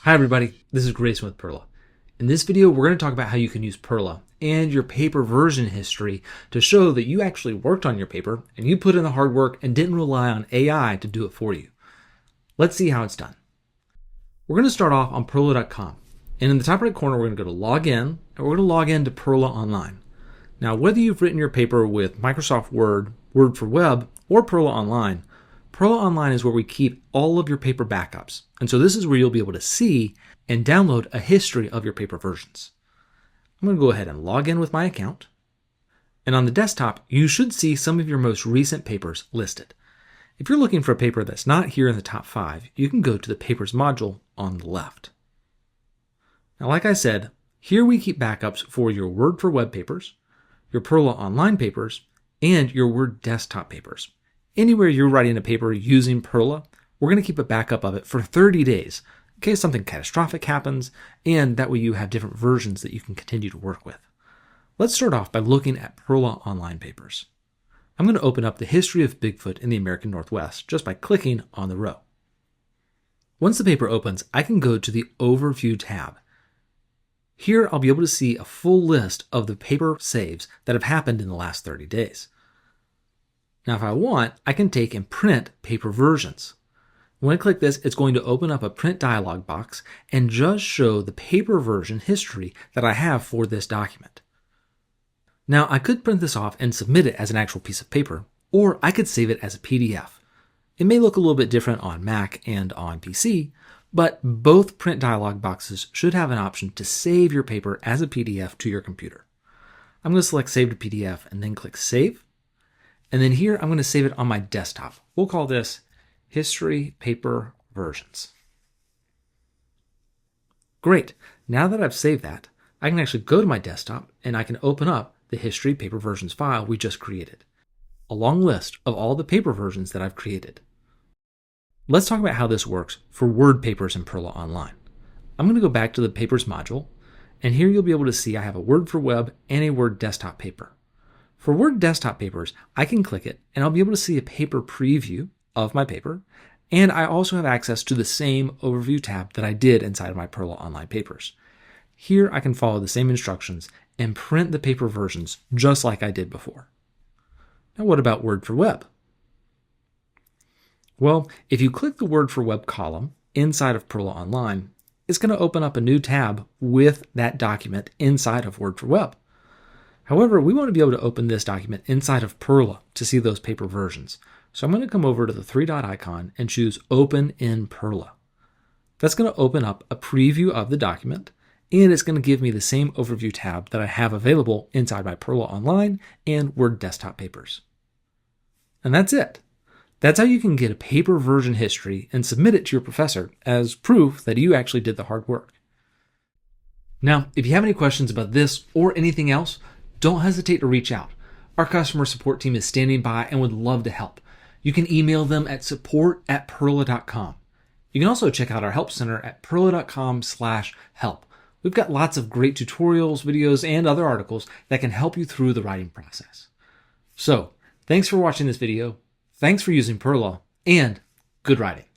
Hi everybody, this is Grayson with PERRLA. In this video, we're going to talk about how you can use PERRLA and your paper version history to show that you actually worked on your paper and you put in the hard work and didn't rely on AI to do it for you. Let's see how it's done. We're going to start off on PERRLA.com. And in the top right corner, we're going to go to Login, and we're going to log in to PERRLA Online. Now, whether you've written your paper with Microsoft Word, Word for Web, or PERRLA Online, PERRLA Online is where we keep all of your paper backups. And so this is where you'll be able to see and download a history of your paper versions. I'm going to go ahead and log in with my account. And on the desktop, you should see some of your most recent papers listed. If you're looking for a paper that's not here in the top 5, you can go to the Papers module on the left. Now, like I said, here we keep backups for your Word for Web papers, your PERRLA Online papers, and your Word desktop papers. Anywhere you're writing a paper using PERRLA, we're going to keep a backup of it for 30 days in case something catastrophic happens, and that way you have different versions that you can continue to work with. Let's start off by looking at PERRLA Online papers. I'm going to open up the history of Bigfoot in the American Northwest just by clicking on the row. Once the paper opens, I can go to the Overview tab. Here I'll be able to see a full list of the paper saves that have happened in the last 30 days. Now, if I want, I can take and print paper versions. When I click this, it's going to open up a print dialog box and just show the paper version history that I have for this document. Now, I could print this off and submit it as an actual piece of paper, or I could save it as a PDF. It may look a little bit different on Mac and on PC, but both print dialog boxes should have an option to save your paper as a PDF to your computer. I'm going to select Save to PDF and then click Save. And then here, I'm going to save it on my desktop. We'll call this History Paper Versions. Great. Now that I've saved that, I can actually go to my desktop and I can open up the History Paper Versions file we just created. A long list of all the paper versions that I've created. Let's talk about how this works for Word papers in PERRLA Online. I'm going to go back to the Papers module, and here you'll be able to see I have a Word for Web and a Word desktop paper. For Word desktop papers, I can click it and I'll be able to see a paper preview of my paper, and I also have access to the same Overview tab that I did inside of my PERRLA Online papers. Here I can follow the same instructions and print the paper versions just like I did before. Now, what about Word for Web? Well, if you click the Word for Web column inside of PERRLA Online, it's going to open up a new tab with that document inside of Word for Web. However, we want to be able to open this document inside of PERRLA to see those paper versions. So I'm going to come over to the 3-dot icon and choose Open in PERRLA. That's going to open up a preview of the document, and it's going to give me the same Overview tab that I have available inside my PERRLA Online and Word desktop papers. And that's it. That's how you can get a paper version history and submit it to your professor as proof that you actually did the hard work. Now, if you have any questions about this or anything else, don't hesitate to reach out. Our customer support team is standing by and would love to help. You can email them at support@perrla.com. You can also check out our help center at perrla.com/help. We've got lots of great tutorials, videos, and other articles that can help you through the writing process. So, thanks for watching this video. Thanks for using PERRLA, and good writing.